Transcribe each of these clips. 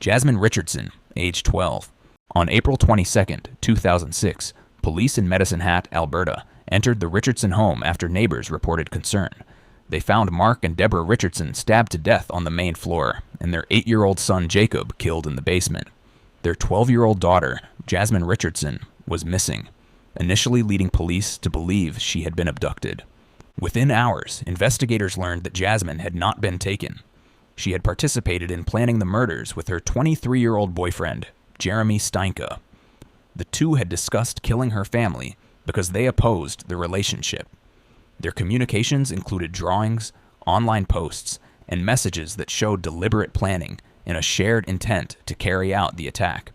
Jasmine Richardson, age 12. On April 22, 2006, police in Medicine Hat, Alberta, entered the Richardson home after neighbors reported concern. They found Mark and Deborah Richardson stabbed to death on the main floor, and their 8-year-old son Jacob killed in the basement. Their 12-year-old daughter, Jasmine Richardson, was missing, initially leading police to believe she had been abducted. Within hours, investigators learned that Jasmine had not been taken. She had participated in planning the murders with her 23-year-old boyfriend, Jeremy Steinke. The two had discussed killing her family because they opposed the relationship. Their communications included drawings, online posts, and messages that showed deliberate planning and a shared intent to carry out the attack.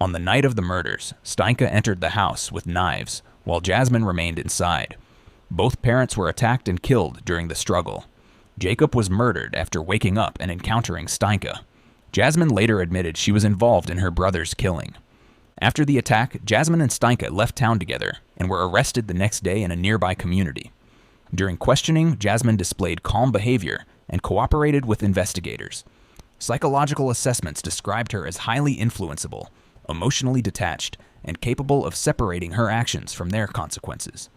On the night of the murders, Steinke entered the house with knives, while Jasmine remained inside. Both parents were attacked and killed during the struggle. Jacob was murdered after waking up and encountering Steinke. Jasmine later admitted she was involved in her brother's killing. After the attack, Jasmine and Steinke left town together and were arrested the next day in a nearby community. During questioning, Jasmine displayed calm behavior and cooperated with investigators. Psychological assessments described her as highly influenceable, emotionally detached, and capable of separating her actions from their consequences.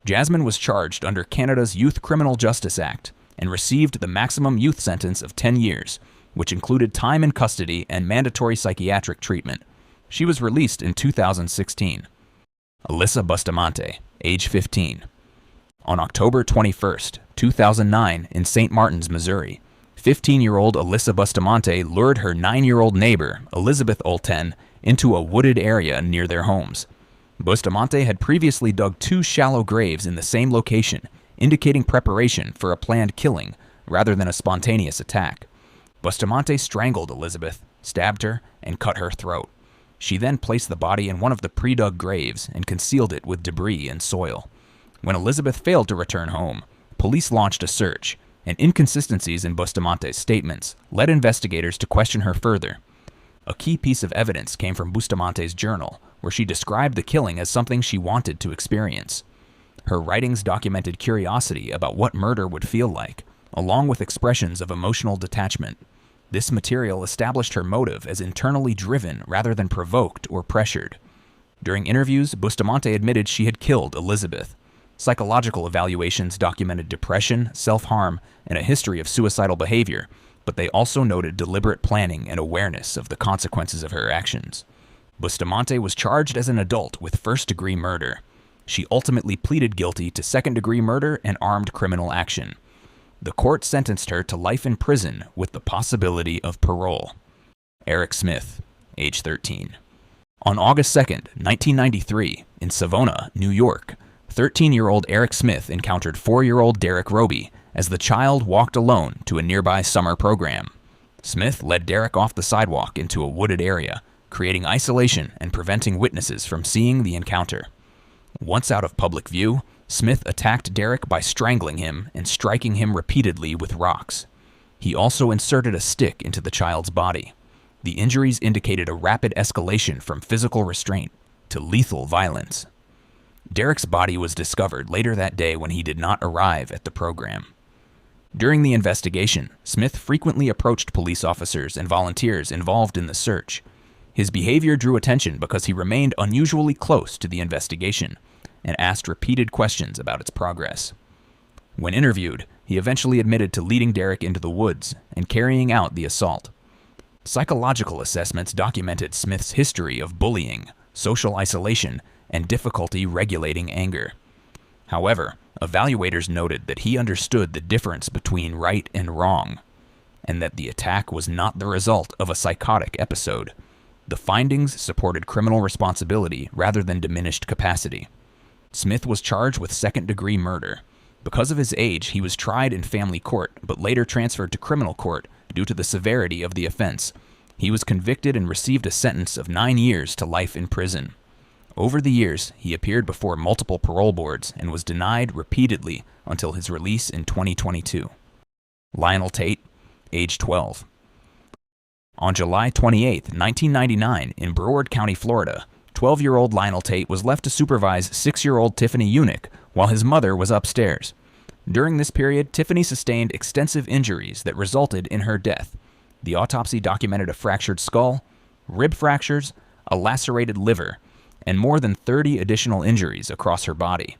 Jasmine was charged under Canada's Youth Criminal Justice Act and received the maximum youth sentence of 10 years, which included time in custody and mandatory psychiatric treatment. She was released in 2016. Alyssa Bustamante, age 15. On October 21, 2009, in St. Martins, Missouri, 15-year-old Alyssa Bustamante lured her 9-year-old neighbor, Elizabeth Olten, into a wooded area near their homes. Bustamante had previously dug 2 shallow graves in the same location, indicating preparation for a planned killing rather than a spontaneous attack. Bustamante strangled Elizabeth, stabbed her, and cut her throat. She then placed the body in one of the pre-dug graves and concealed it with debris and soil. When Elizabeth failed to return home, police launched a search, and inconsistencies in Bustamante's statements led investigators to question her further. A key piece of evidence came from Bustamante's journal, where she described the killing as something she wanted to experience. Her writings documented curiosity about what murder would feel like, along with expressions of emotional detachment. This material established her motive as internally driven rather than provoked or pressured. During interviews, Bustamante admitted she had killed Elizabeth. Psychological evaluations documented depression, self-harm, and a history of suicidal behavior, but they also noted deliberate planning and awareness of the consequences of her actions. Bustamante was charged as an adult with first-degree murder. She ultimately pleaded guilty to second-degree murder and armed criminal action. The court sentenced her to life in prison with the possibility of parole. Eric Smith, age 13. On August 2, 1993, in Savona, New York, 13-year-old Eric Smith encountered 4-year-old Derek Roby as the child walked alone to a nearby summer program. Smith led Derek off the sidewalk into a wooded area, creating isolation and preventing witnesses from seeing the encounter. Once out of public view, Smith attacked Derek by strangling him and striking him repeatedly with rocks. He also inserted a stick into the child's body. The injuries indicated a rapid escalation from physical restraint to lethal violence. Derek's body was discovered later that day when he did not arrive at the program. During the investigation, Smith frequently approached police officers and volunteers involved in the search. His behavior drew attention because he remained unusually close to the investigation and asked repeated questions about its progress. When interviewed, he eventually admitted to leading Derek into the woods and carrying out the assault. Psychological assessments documented Smith's history of bullying, social isolation, and difficulty regulating anger. However, evaluators noted that he understood the difference between right and wrong, and that the attack was not the result of a psychotic episode. The findings supported criminal responsibility rather than diminished capacity. Smith was charged with second-degree murder. Because of his age, he was tried in family court, but later transferred to criminal court due to the severity of the offense. He was convicted and received a sentence of 9 years to life in prison. Over the years, he appeared before multiple parole boards and was denied repeatedly until his release in 2022. Lionel Tate, age 12. On July 28, 1999, in Broward County, Florida, 12-year-old Lionel Tate was left to supervise 6-year-old Tiffany Unick while his mother was upstairs. During this period, Tiffany sustained extensive injuries that resulted in her death. The autopsy documented a fractured skull, rib fractures, a lacerated liver, and more than 30 additional injuries across her body.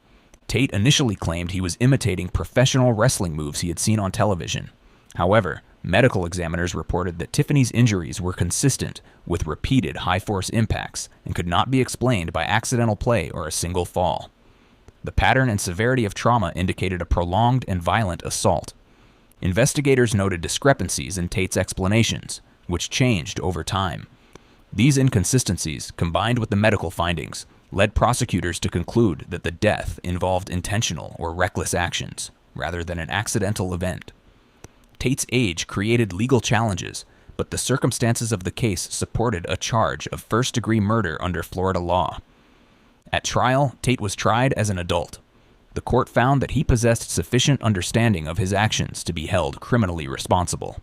Tate initially claimed he was imitating professional wrestling moves he had seen on television. However, medical examiners reported that Tiffany's injuries were consistent with repeated high-force impacts and could not be explained by accidental play or a single fall. The pattern and severity of trauma indicated a prolonged and violent assault. Investigators noted discrepancies in Tate's explanations, which changed over time. These inconsistencies, combined with the medical findings, led prosecutors to conclude that the death involved intentional or reckless actions, rather than an accidental event. Tate's age created legal challenges, but the circumstances of the case supported a charge of first-degree murder under Florida law. At trial, Tate was tried as an adult. The court found that he possessed sufficient understanding of his actions to be held criminally responsible.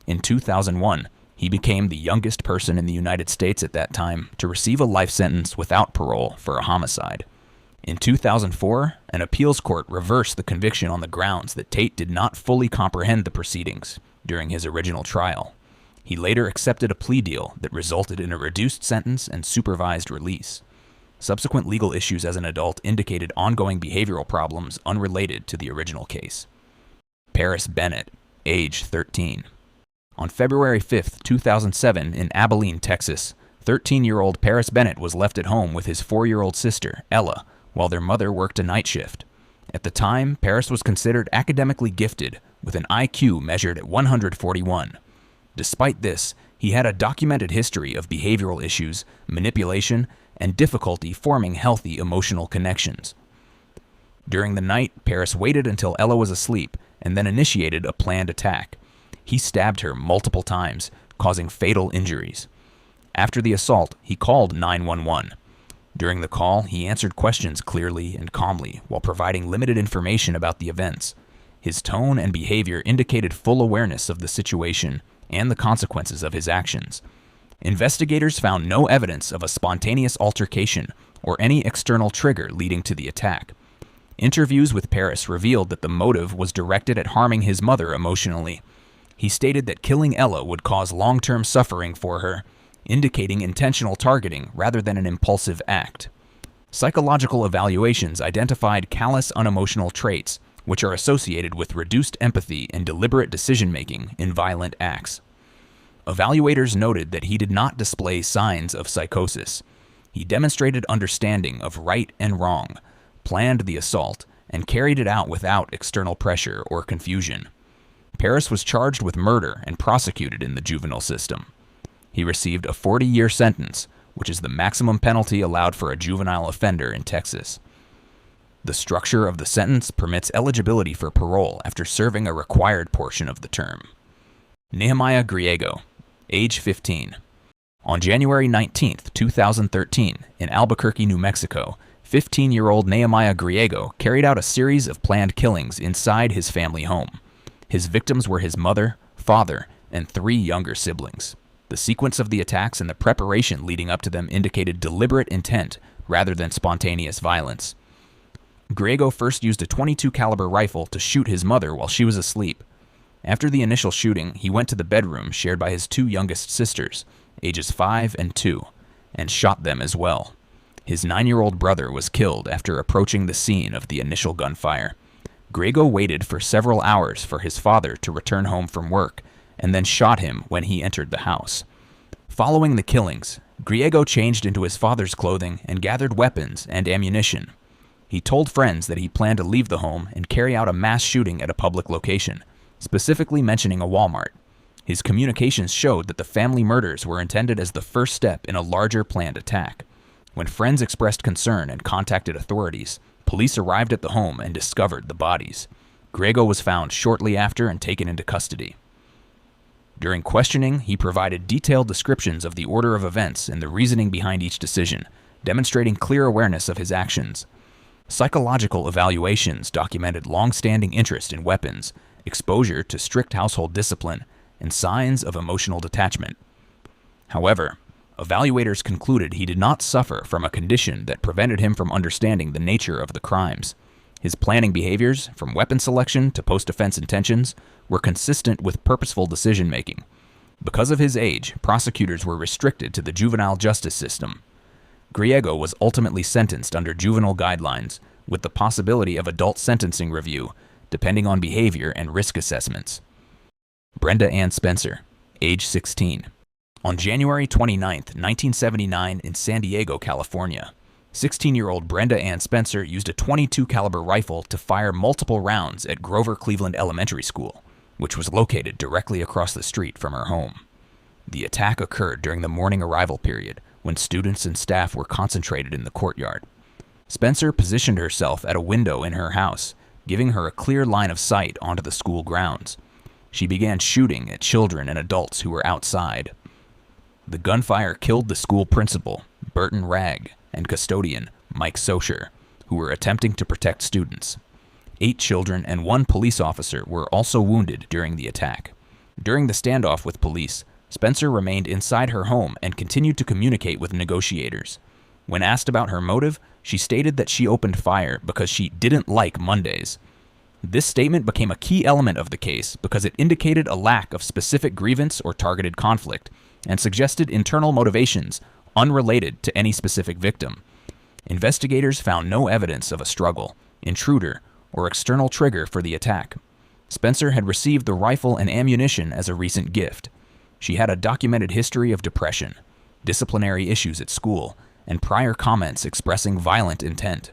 In 2001, he became the youngest person in the United States at that time to receive a life sentence without parole for a homicide. In 2004, an appeals court reversed the conviction on the grounds that Tate did not fully comprehend the proceedings during his original trial. He later accepted a plea deal that resulted in a reduced sentence and supervised release. Subsequent legal issues as an adult indicated ongoing behavioral problems unrelated to the original case. Paris Bennett, age 13. On February 5, 2007, in Abilene, Texas, 13-year-old Paris Bennett was left at home with his 4-year-old sister, Ella, while their mother worked a night shift. At the time, Paris was considered academically gifted, with an IQ measured at 141. Despite this, he had a documented history of behavioral issues, manipulation, and difficulty forming healthy emotional connections. During the night, Paris waited until Ella was asleep and then initiated a planned attack. He stabbed her multiple times, causing fatal injuries. After the assault, he called 911. During the call, he answered questions clearly and calmly while providing limited information about the events. His tone and behavior indicated full awareness of the situation and the consequences of his actions. Investigators found no evidence of a spontaneous altercation or any external trigger leading to the attack. Interviews with Paris revealed that the motive was directed at harming his mother emotionally. He stated that killing Ella would cause long-term suffering for her, indicating intentional targeting rather than an impulsive act. Psychological evaluations identified callous unemotional traits, which are associated with reduced empathy and deliberate decision-making in violent acts. Evaluators noted that he did not display signs of psychosis. He demonstrated understanding of right and wrong, planned the assault, and carried it out without external pressure or confusion. Paris was charged with murder and prosecuted in the juvenile system. He received a 40-year sentence, which is the maximum penalty allowed for a juvenile offender in Texas. The structure of the sentence permits eligibility for parole after serving a required portion of the term. Nehemiah Griego, age 15. On January 19, 2013, in Albuquerque, New Mexico, 15-year-old Nehemiah Griego carried out a series of planned killings inside his family home. His victims were his mother, father, and 3 younger siblings. The sequence of the attacks and the preparation leading up to them indicated deliberate intent rather than spontaneous violence. Griego first used a .22 caliber rifle to shoot his mother while she was asleep. After the initial shooting, he went to the bedroom shared by his 2 youngest sisters, ages 5 and 2, and shot them as well. His 9-year-old brother was killed after approaching the scene of the initial gunfire. Griego waited for several hours for his father to return home from work, and then shot him when he entered the house. Following the killings, Griego changed into his father's clothing and gathered weapons and ammunition. He told friends that he planned to leave the home and carry out a mass shooting at a public location, specifically mentioning a Walmart. His communications showed that the family murders were intended as the first step in a larger planned attack. When friends expressed concern and contacted authorities, police arrived at the home and discovered the bodies. Griego was found shortly after and taken into custody. During questioning, he provided detailed descriptions of the order of events and the reasoning behind each decision, demonstrating clear awareness of his actions. Psychological evaluations documented long-standing interest in weapons, exposure to strict household discipline, and signs of emotional detachment. However, evaluators concluded he did not suffer from a condition that prevented him from understanding the nature of the crimes. His planning behaviors, from weapon selection to post-offense intentions, were consistent with purposeful decision-making. Because of his age, prosecutors were restricted to the juvenile justice system. Griego was ultimately sentenced under juvenile guidelines, with the possibility of adult sentencing review, depending on behavior and risk assessments. Brenda Ann Spencer, age 16. On January 29, 1979, in San Diego, California, 16-year-old Brenda Ann Spencer used a .22 caliber rifle to fire multiple rounds at Grover Cleveland Elementary School, which was located directly across the street from her home. The attack occurred during the morning arrival period, when students and staff were concentrated in the courtyard. Spencer positioned herself at a window in her house, giving her a clear line of sight onto the school grounds. She began shooting at children and adults who were outside. The gunfire killed the school principal, Burton Ragg, and custodian, Mike Socher, who were attempting to protect students. 8 children and 1 police officer were also wounded during the attack. During the standoff with police, Spencer remained inside her home and continued to communicate with negotiators. When asked about her motive, she stated that she opened fire because she didn't like Mondays. This statement became a key element of the case because it indicated a lack of specific grievance or targeted conflict, and suggested internal motivations unrelated to any specific victim. Investigators found no evidence of a struggle, intruder, or external trigger for the attack. Spencer had received the rifle and ammunition as a recent gift. She had a documented history of depression, disciplinary issues at school, and prior comments expressing violent intent.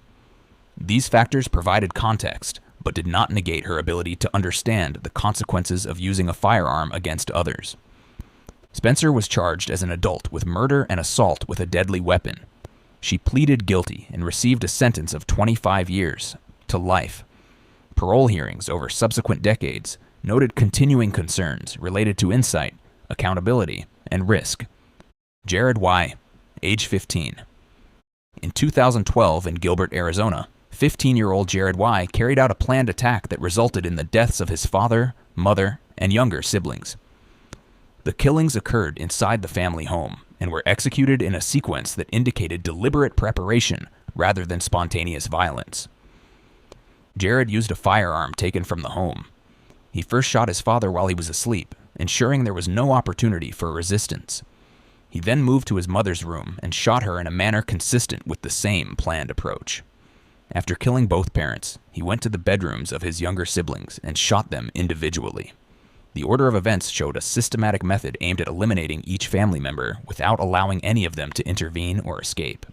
These factors provided context, but did not negate her ability to understand the consequences of using a firearm against others. Spencer was charged as an adult with murder and assault with a deadly weapon. She pleaded guilty and received a sentence of 25 years to life. Parole hearings over subsequent decades noted continuing concerns related to insight, accountability, and risk. Jared Y., age 15. In 2012 in Gilbert, Arizona, 15-year-old Jared Y. carried out a planned attack that resulted in the deaths of his father, mother, and younger siblings. The killings occurred inside the family home and were executed in a sequence that indicated deliberate preparation rather than spontaneous violence. Jared used a firearm taken from the home. He first shot his father while he was asleep, ensuring there was no opportunity for resistance. He then moved to his mother's room and shot her in a manner consistent with the same planned approach. After killing both parents, he went to the bedrooms of his younger siblings and shot them individually. The order of events showed a systematic method aimed at eliminating each family member without allowing any of them to intervene or escape.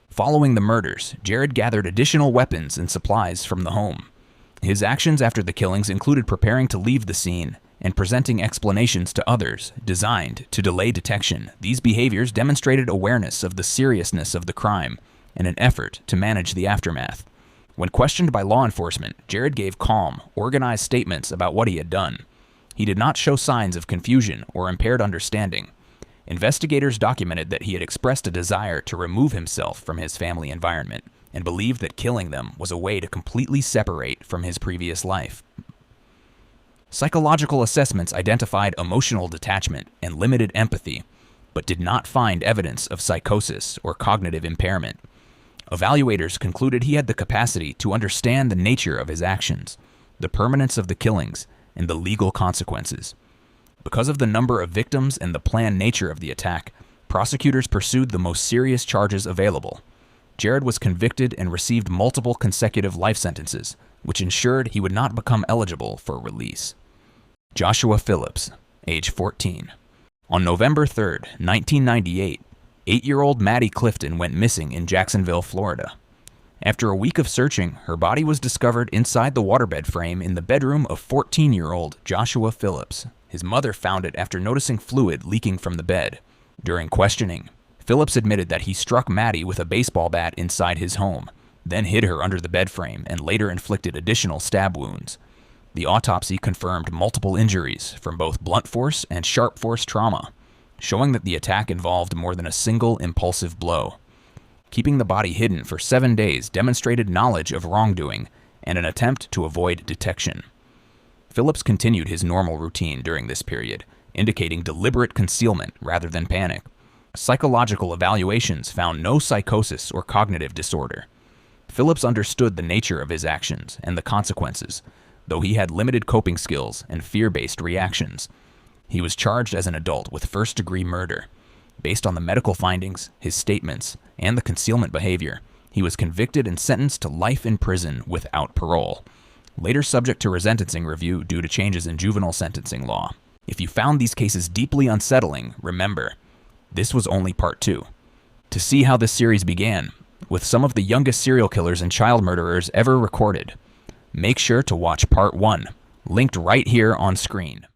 Following the murders, Jared gathered additional weapons and supplies from the home. His actions after the killings included preparing to leave the scene and presenting explanations to others designed to delay detection. These behaviors demonstrated awareness of the seriousness of the crime and an effort to manage the aftermath. When questioned by law enforcement, Jared gave calm, organized statements about what he had done. He did not show signs of confusion or impaired understanding. Investigators documented that he had expressed a desire to remove himself from his family environment and believed that killing them was a way to completely separate from his previous life. Psychological assessments identified emotional detachment and limited empathy, but did not find evidence of psychosis or cognitive impairment. Evaluators concluded he had the capacity to understand the nature of his actions, the permanence of the killings, and the legal consequences. Because of the number of victims and the planned nature of the attack, prosecutors pursued the most serious charges available. Jared was convicted and received multiple consecutive life sentences, which ensured he would not become eligible for release. Joshua Phillips, age 14. On November 3, 1998, 8-year-old Maddie Clifton went missing in Jacksonville, Florida. After a week of searching, her body was discovered inside the waterbed frame in the bedroom of 14-year-old Joshua Phillips. His mother found it after noticing fluid leaking from the bed. During questioning, Phillips admitted that he struck Maddie with a baseball bat inside his home, then hid her under the bed frame and later inflicted additional stab wounds. The autopsy confirmed multiple injuries from both blunt force and sharp force trauma, showing that the attack involved more than a single impulsive blow. Keeping the body hidden for 7 days demonstrated knowledge of wrongdoing and an attempt to avoid detection. Phillips continued his normal routine during this period, indicating deliberate concealment rather than panic. Psychological evaluations found no psychosis or cognitive disorder. Phillips understood the nature of his actions and the consequences, though he had limited coping skills and fear-based reactions. He was charged as an adult with first-degree murder. Based on the medical findings, his statements, and the concealment behavior, he was convicted and sentenced to life in prison without parole, later subject to resentencing review due to changes in juvenile sentencing law. If you found these cases deeply unsettling, remember, this was only part 2. To see how this series began, with some of the youngest serial killers and child murderers ever recorded, make sure to watch part 1, linked right here on screen.